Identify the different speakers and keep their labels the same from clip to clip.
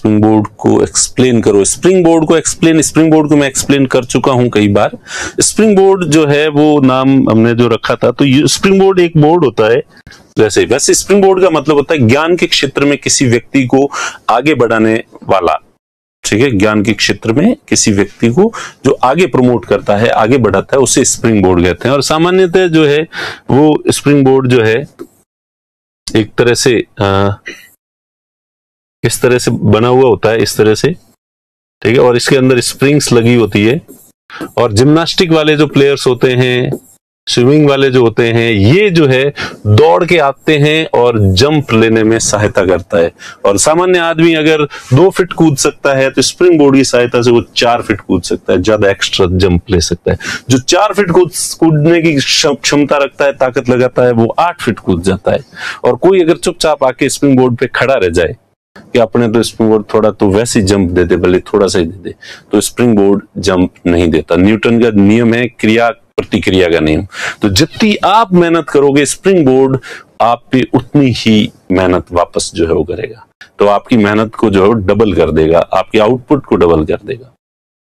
Speaker 1: Spring board को explain करो। Spring board को मैं एक्सप्लेन कर चुका हूं कई बार। स्प्रिंग बोर्ड जो है वो नाम हमने जो रखा था, तो ये स्प्रिंग बोर्ड एक बोर्ड होता है। वैसे स्प्रिंग बोर्ड का मतलब होता है ज्ञान के क्षेत्र में किसी व्यक्ति को आगे बढ़ाने वाला, ठीक है। ज्ञान के क्षेत्र में किसी व्यक्ति को जो आगे प्रमोट करता है, आगे बढ़ाता है, उसे स्प्रिंग बोर्ड कहते हैं। और सामान्यतः जो है वो स्प्रिंग बोर्ड जो है एक तरह से इस तरह से बना हुआ होता है, इस तरह से, ठीक है। और इसके अंदर स्प्रिंग्स लगी होती है। और जिम्नास्टिक वाले जो प्लेयर्स होते हैं, स्विमिंग वाले जो होते हैं, ये जो है दौड़ के आते हैं और जंप लेने में सहायता करता है। और सामान्य आदमी अगर 2 फीट कूद सकता है तो स्प्रिंग बोर्ड की सहायता से वो 4 फीट कूद सकता है, ज्यादा एक्स्ट्रा जंप ले सकता है। जो 4 फीट कूदने की क्षमता रखता है, ताकत लगाता है, वो 8 फीट कूद जाता है। और कोई अगर चुपचाप आके स्प्रिंग बोर्ड पे खड़ा रह जाए कि अपने तो स्प्रिंग बोर्ड थोड़ा तो वैसे ही जंप दे दे, भले थोड़ा सा ही दे दे, तो स्प्रिंग बोर्ड जंप नहीं देता। न्यूटन का नियम है क्रिया प्रतिक्रिया का नियम। तो जितनी आप मेहनत करोगे स्प्रिंग बोर्ड आप पे उतनी ही मेहनत वापस जो है वो करेगा। तो आपकी मेहनत को जो है डबल कर देगा, आपकी आउटपुट को डबल कर देगा।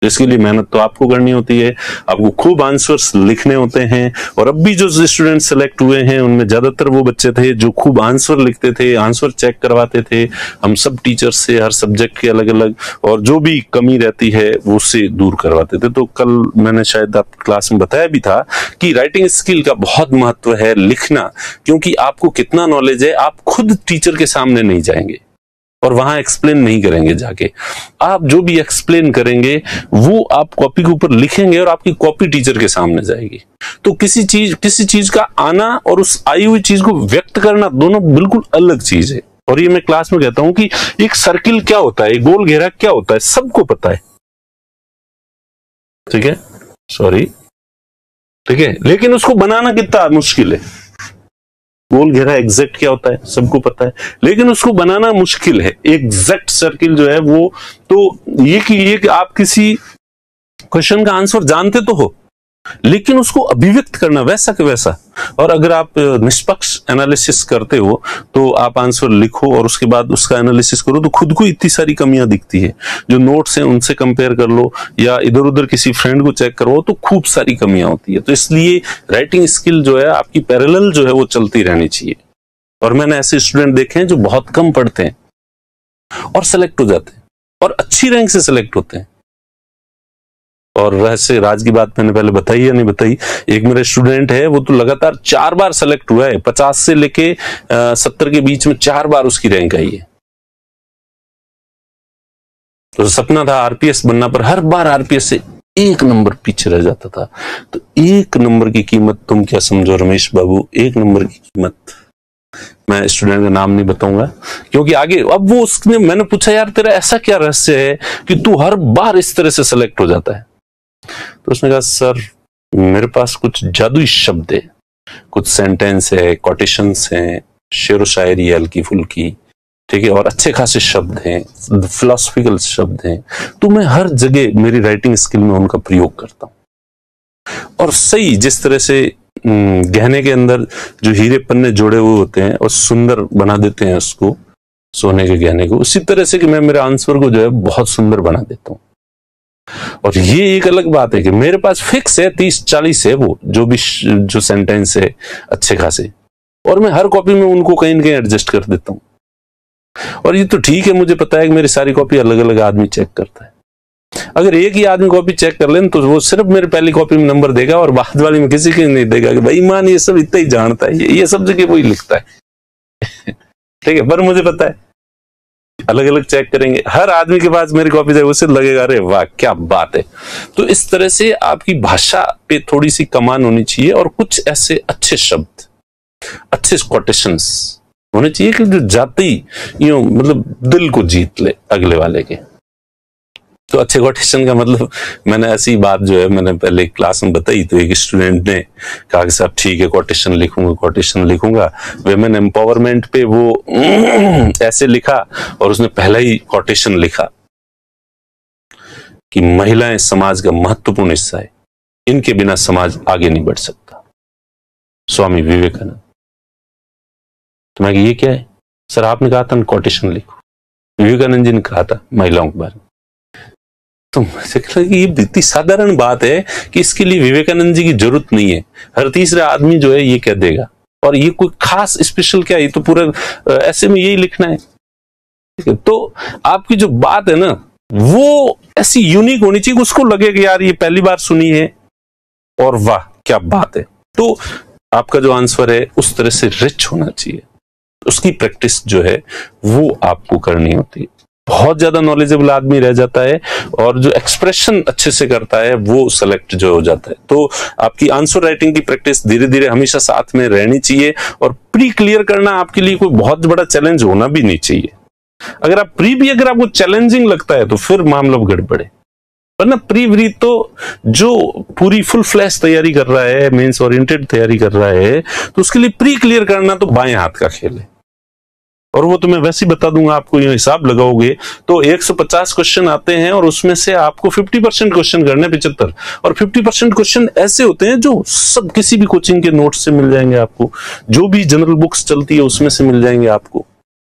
Speaker 1: इसके लिए मेहनत तो आपको करनी होती है, आपको खूब आंसर्स लिखने होते हैं। और अब भी जो स्टूडेंट सेलेक्ट हुए हैं उनमें ज्यादातर वो बच्चे थे जो खूब आंसर लिखते थे, आंसर चेक करवाते थे हम सब टीचर्स से, हर सब्जेक्ट के अलग अलग, और जो भी कमी रहती है वो उससे दूर करवाते थे। तो कल मैंने शायद आप क्लास में बताया भी था कि राइटिंग स्किल का बहुत महत्व है, लिखना। क्योंकि आपको कितना नॉलेज है आप खुद टीचर के सामने नहीं जाएंगे और वहां एक्सप्लेन नहीं करेंगे जाके। आप जो भी एक्सप्लेन करेंगे वो आप कॉपी के ऊपर लिखेंगे और आपकी कॉपी टीचर के सामने जाएगी। तो किसी चीज का आना और उस आई हुई चीज को व्यक्त करना दोनों बिल्कुल अलग चीज है। और ये मैं क्लास में कहता हूं कि एक सर्किल क्या होता है, एक गोल घेरा क्या होता है, सबको पता है, ठीक है, सॉरी, ठीक है। लेकिन उसको बनाना कितना मुश्किल है। गोल घेरा एग्जैक्ट क्या होता है सबको पता है, लेकिन उसको बनाना मुश्किल है। एग्जैक्ट सर्किल जो है वो, तो ये कि आप किसी क्वेश्चन का आंसर जानते तो हो, लेकिन उसको अभिव्यक्त करना वैसा के वैसा। और अगर आप निष्पक्ष एनालिसिस करते हो तो आप आंसर लिखो और उसके बाद उसका एनालिसिस करो तो खुद को इतनी सारी कमियां दिखती है। जो नोट्स हैं उनसे कंपेयर कर लो या इधर उधर किसी फ्रेंड को चेक करो तो खूब सारी कमियां होती है। तो इसलिए राइटिंग स्किल जो है आपकी पैरेलल जो है वो चलती रहनी चाहिए। और मैंने ऐसे स्टूडेंट देखे हैं जो बहुत कम पढ़ते हैं और सेलेक्ट हो जाते हैं और अच्छी रैंक से सेलेक्ट होते हैं। और वैसे राज की बात मैंने पहले बताई या नहीं बताई, एक मेरे स्टूडेंट है वो तो लगातार 4 बार सेलेक्ट हुआ है, 50 से लेके 70 के बीच में 4 बार उसकी रैंक आई है। तो सपना था आरपीएस बनना, पर हर बार आरपीएस से 1 नंबर पीछे रह जाता था। तो 1 नंबर की कीमत तुम क्या समझो रमेश बाबू, 1 नंबर की कीमत। मैं स्टूडेंट का नाम नहीं बताऊंगा क्योंकि आगे, अब वो उसने, मैंने पूछा यार तेरा ऐसा क्या रहस्य है कि तू हर बार इस तरह से सेलेक्ट हो जाता है। तो उसने कहा सर मेरे पास कुछ जादुई शब्द है, कुछ सेंटेंस है, कोटेशंस हैं, शेरो शायरी है हल्की फुल्की, ठीक है, और अच्छे खासे शब्द हैं, फिलोसफिकल शब्द हैं। तो मैं हर जगह मेरी राइटिंग स्किल में उनका प्रयोग करता हूं और सही जिस तरह से गहने के अंदर जो हीरे पन्ने जोड़े हुए होते हैं और सुंदर बना देते हैं उसको, सोने के गहने को, उसी तरह से कि मैं मेरे आंसर को जो है बहुत सुंदर बना देता हूं। और ये एक अलग बात है कि मेरे पास फिक्स है 30-40 है वो जो सेंटेंस है अच्छे खासे, और मैं हर कॉपी में उनको कहीं ना कहीं एडजस्ट कर देता हूं। और ये तो ठीक है, मुझे पता है कि मेरी सारी कॉपी अलग अलग आदमी चेक करता है। अगर एक ही आदमी कॉपी चेक कर ले तो वो सिर्फ मेरी पहली कॉपी में नंबर देगा और बाद वाली में किसी के नहीं देगा कि भाई ईमान ये सब इतना ही जानता है, ये सब जगह वही लिखता है ठीक है। पर मुझे पता है अलग अलग चेक करेंगे, हर आदमी के पास मेरी कॉपी जाए उसे लगेगा अरे वाह क्या बात है। तो इस तरह से आपकी भाषा पे थोड़ी सी कमान होनी चाहिए और कुछ ऐसे अच्छे शब्द, अच्छे कोटेशंस होने चाहिए कि जो जाती यूं मतलब दिल को जीत ले अगले वाले के। तो अच्छे कोटेशन का मतलब, मैंने ऐसी बात जो है मैंने पहले क्लास में बताई। तो एक स्टूडेंट ने कहा कि साहब ठीक है कोटेशन लिखूंगा। वुमेन एम्पावरमेंट पे वो ऐसे लिखा और उसने पहला ही कोटेशन लिखा कि महिलाएं समाज का महत्वपूर्ण हिस्सा है, इनके बिना समाज आगे नहीं बढ़ सकता, स्वामी विवेकानंद। तो मैं ये क्या है सर, आपने कहा था कोटेशन लिखो। विवेकानंद जी ने कहा था महिलाओं के बारे में। तो मुझे लगा कि ये इतनी साधारण बात है कि इसके लिए विवेकानंद जी की जरूरत नहीं है, हर तीसरा आदमी जो है ये कह देगा, और ये कोई खास स्पेशल क्या है, ये तो पूरा ऐसे में यही लिखना है। ठीक है, तो आपकी जो बात है ना वो ऐसी यूनिक होनी चाहिए, उसको लगे कि यार ये पहली बार सुनी है और वाह क्या बात है। तो आपका जो आंसर है उस तरह से रिच होना चाहिए, उसकी प्रैक्टिस जो है वो आपको करनी होती है। बहुत ज्यादा नॉलेजेबल आदमी रह जाता है और जो एक्सप्रेशन अच्छे से करता है वो सेलेक्ट जो हो जाता है। तो आपकी आंसर राइटिंग की प्रैक्टिस धीरे धीरे हमेशा साथ में रहनी चाहिए, और प्री क्लियर करना आपके लिए कोई बहुत बड़ा चैलेंज होना भी नहीं चाहिए। अगर आप प्री भी अगर आपको चैलेंजिंग लगता है तो फिर मामला गड़बड़े, वरना प्री व्री तो जो पूरी फुल फ्लैश तैयारी कर रहा है, मेंस ओरिएंटेड तैयारी कर रहा है, तो उसके लिए प्री क्लियर करना तो बाएं हाथ का खेल है। और वो तो मैं वैसे ही बता दूंगा आपको, ये हिसाब लगाओगे तो 150 क्वेश्चन आते हैं और उसमें से आपको 50% क्वेश्चन करने 75, और 50% क्वेश्चन ऐसे होते हैं जो सब किसी भी कोचिंग के नोट्स से मिल जाएंगे आपको, जो भी जनरल बुक्स चलती है उसमें से मिल जाएंगे आपको,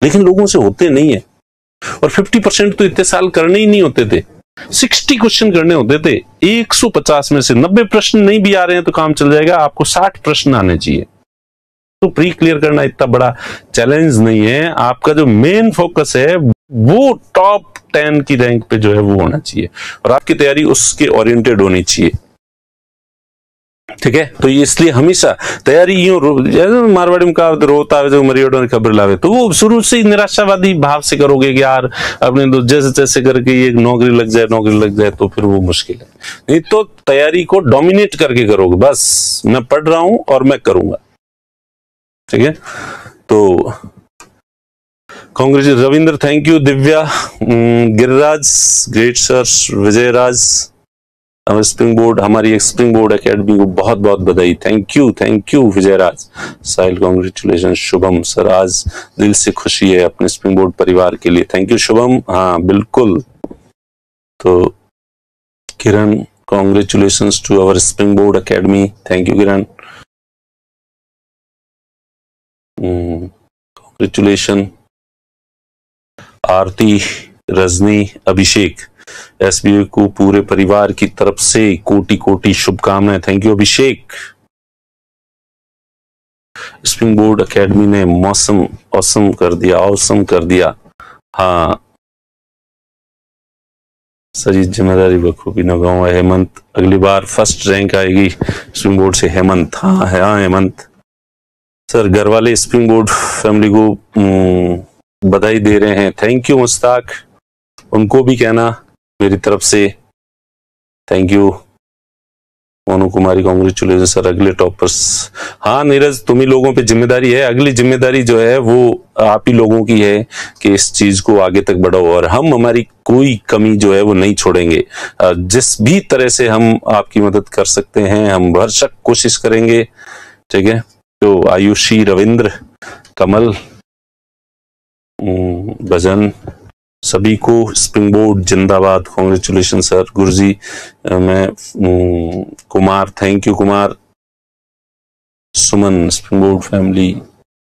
Speaker 1: लेकिन लोगों से होते नहीं है। और 50% तो इतने साल करने ही नहीं होते थे, 60 क्वेश्चन करने होते थे। 150 में से 90 प्रश्न नहीं भी आ रहे हैं तो काम चल जाएगा, आपको 60 प्रश्न आने चाहिए। तो प्री क्लियर करना इतना बड़ा चैलेंज नहीं है, आपका जो मेन फोकस है वो टॉप 10 की रैंक पे जो है वो होना चाहिए, और आपकी तैयारी उसके ओरिएंटेड होनी चाहिए। ठीक है, तो ये इसलिए हमेशा तैयारी यूं मारवाड़ी में कहा रोता है जो मरियोडो ने खबर लावे, तो वो शुरू से ही निराशावादी भाव से करोगे कि यार अपने तो जैसे तैसे करके ये नौकरी लग जाए तो फिर वो मुश्किल है। नहीं तो तैयारी को डोमिनेट करके करोगे, बस मैं पढ़ रहा हूं और मैं करूंगा। ठीक है, तो congratulation Ravindra, thank you. Divya, Giriraj, great sir, Vijay Raj, हमारे स्प्रिंग बोर्ड, हमारी स्प्रिंग बोर्ड एकेडमी को बहुत बहुत बधाई। Thank you Vijay Raj. Sahil congratulation. Shubham sir, आज दिल से खुशी है अपने स्प्रिंग बोर्ड परिवार के लिए। Thank you Shubham. हाँ बिल्कुल। तो Kiran, congratulation to our Springboard academy. Thank you Kiran. Congratulation. Aarti, Rajni, Abhishek, SBI को पूरे परिवार की तरफ से कोटि कोटि शुभकामनाएं। Thank you Abhishek. Springboard academy ने ऑसम कर दिया। हाँ सर, ये जिम्मेदारी बखूबी निभाऊं। हेमंत, अगली बार फर्स्ट रैंक आएगी स्प्रिंग बोर्ड से। हेमंत, हाँ हेमंत सर, घर वाले स्प्रिंग बोर्ड फैमिली को बधाई दे रहे हैं। थैंक यू मुश्ताक, उनको भी कहना मेरी तरफ से thank you. Monu Kumari, congratulation sir, अगले टॉपर्स। हाँ नीरज, तुम ही लोगों पे जिम्मेदारी है, अगली जिम्मेदारी जो है वो आप ही लोगों की है कि इस चीज को आगे तक बढ़ाओ, और हम हमारी कोई कमी जो है वो नहीं छोड़ेंगे। जिस भी तरह से हम आपकी मदद कर सकते हैं हम भरसक कोशिश करेंगे। ठीक है, तो आयुषी, रविंद्र, कमल, भजन, सभी को स्प्रिंग बोर्ड जिंदाबाद। Congratulation sir. गुरुजी, मैं Kumar, thank you Kumar. Suman, Springboard family,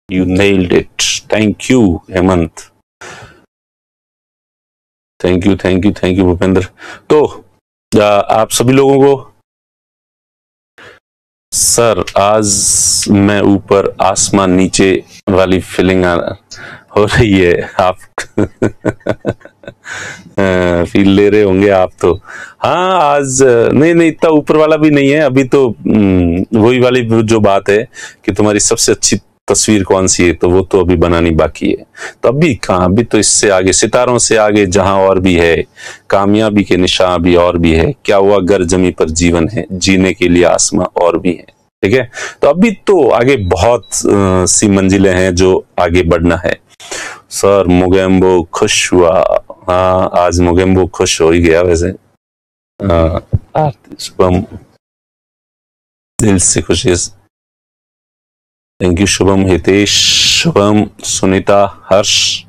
Speaker 1: you nailed it. Thank you Hemant. Thank you Bhupendra. तो आप सभी लोगों को सर, आज मैं ऊपर आसमान नीचे वाली फीलिंग हो रही है। आप फील ले रहे होंगे आप तो। हाँ आज नहीं इतना ऊपर वाला भी नहीं है अभी तो। वही वाली जो बात है कि तुम्हारी सबसे अच्छी तस्वीर कौन सी है, तो वो तो अभी बनानी बाकी है। तो अभी कहाँ, अभी तो इससे आगे, सितारों से आगे जहां और भी है, कामयाबी के निशान भी और भी है। क्या हुआ घर जमी पर जीवन है, जीने के लिए आसमां और भी है। ठीक है, तो अभी तो आगे बहुत सी मंजिलें हैं जो आगे बढ़ना है। सर मोगेम्बो खुश हुआ। हाँ आज मोगेम्बो खुश हो ही गया वैसे। शुभम, दिल से खुशी। Thank you Shubham, Hitesh, Shubham, Sunita, Harsh.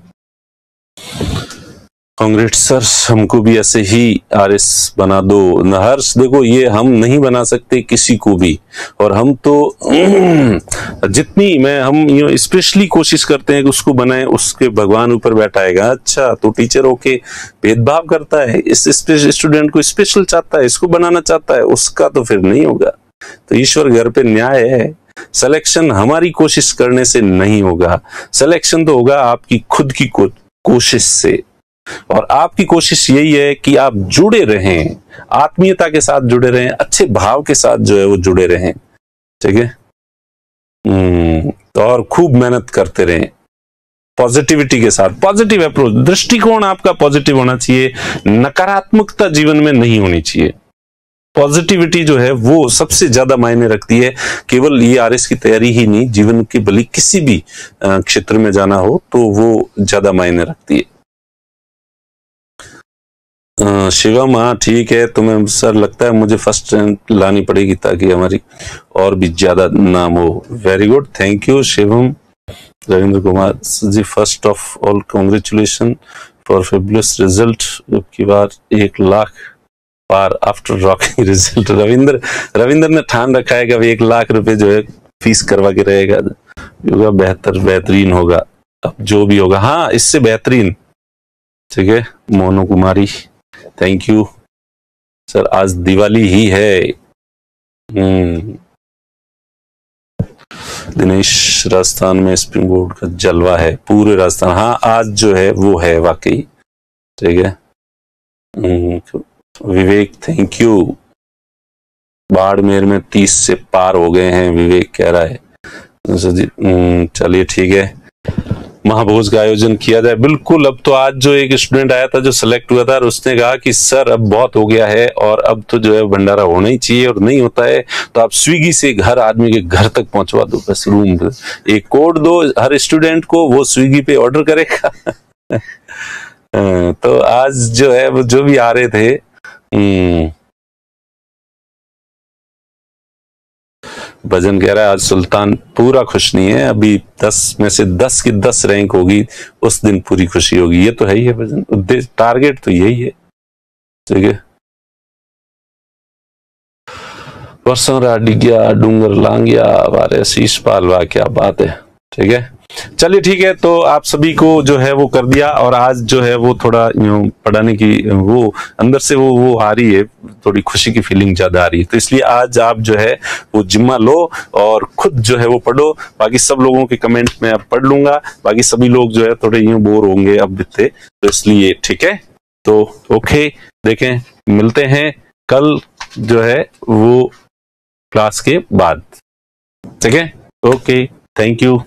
Speaker 1: Congress sir, हमको भी ऐसे ही आरएस बना दो। न हर्ष, देखो ये हम नहीं बना सकते किसी को भी, और हम तो जितनी हम स्पेशली कोशिश करते हैं कि उसको बनाए, उसके भगवान ऊपर बैठाएगा। अच्छा, तो टीचर होके भेदभाव करता है, इस स्टूडेंट को स्पेशल चाहता है, इसको बनाना चाहता है, उसका तो फिर नहीं होगा। तो ईश्वर घर पे न्याय है। सिलेक्शन हमारी कोशिश करने से नहीं होगा, सिलेक्शन तो होगा आपकी खुद की कोशिश से। और आपकी कोशिश यही है कि आप जुड़े रहें, आत्मीयता के साथ जुड़े रहें, अच्छे भाव के साथ जो है वो जुड़े रहें, ठीक है। तो और खूब मेहनत करते रहें, पॉजिटिविटी के साथ, पॉजिटिव अप्रोच, दृष्टिकोण आपका पॉजिटिव होना चाहिए, नकारात्मकता जीवन में नहीं होनी चाहिए। पॉजिटिविटी जो है वो सबसे ज्यादा मायने रखती है। केवल ये आरएस की तैयारी ही नहीं, जीवन के भले किसी भी क्षेत्र में जाना हो तो वो ज्यादा मायने रखती है। शिवम, हाँ ठीक है, तुम्हें सर लगता है मुझे फर्स्ट रैंक लानी पड़ेगी ताकि हमारी और भी ज्यादा नाम हो। Very good, thank you Shivam. Ravindra Kumar ji, first of all congratulation for fabulous result, की बार 1 लाख पार आफ्टर रॉकिंग रिजल्ट। रविंद्र ने ठान रखा है कि अब 1 लाख रुपए जो है फीस करवा के रहेगा, योगा बेहतरीन होगा, अब जो भी होगा, हाँ इससे बेहतरीन, ठीक है। मोनू कुमारी, थैंक यू सर, आज दिवाली ही है। दिनेश, राजस्थान में स्प्रिंग बोर्ड का जलवा है, पूरे राजस्थान, हाँ आज जो है वो है वाकई, ठीक है। विवेक, थैंक यू। बाड़मेर में 30 से पार हो गए हैं, विवेक कह रहा है। चलिए ठीक है, महाभोज का आयोजन किया जाए, बिल्कुल। अब तो आज जो एक स्टूडेंट आया था जो सिलेक्ट हुआ था, और उसने कहा कि सर अब बहुत हो गया है और अब तो जो है भंडारा होना ही चाहिए, और नहीं होता है तो आप स्विगी से घर आदमी के घर तक पहुंचवा दो, बस रूम पे एक कोड दो हर स्टूडेंट को, वो स्विगी पे ऑर्डर करेगा। तो आज जो है वो जो भी आ रहे थे, भजन कह रहा है आज सुल्तान पूरा खुश नहीं है, अभी 10 में से 10 की 10 रैंक होगी, उस दिन पूरी खुशी होगी। ये तो है ही है भजन, उद्देश्य टारगेट तो यही है, ठीक है। वर्षा डिग्या डूंगर लांगिया वारे शीश पालवा, क्या बात है, ठीक है। चलिए ठीक है, तो आप सभी को जो है वो कर दिया, और आज जो है वो थोड़ा पढ़ाने की वो अंदर से वो आ रही है, थोड़ी खुशी की फीलिंग ज्यादा आ रही है, तो इसलिए आज आप जो है वो जिम्मा लो और खुद जो है वो पढ़ो। बाकी सब लोगों के कमेंट में अब पढ़ लूंगा, बाकी सभी लोग जो है थोड़े यूं बोर होंगे अब बिते, तो इसलिए ठीक है। तो ओके, देखें मिलते हैं कल जो है वो क्लास के बाद, ठीक है। Okay, thank you.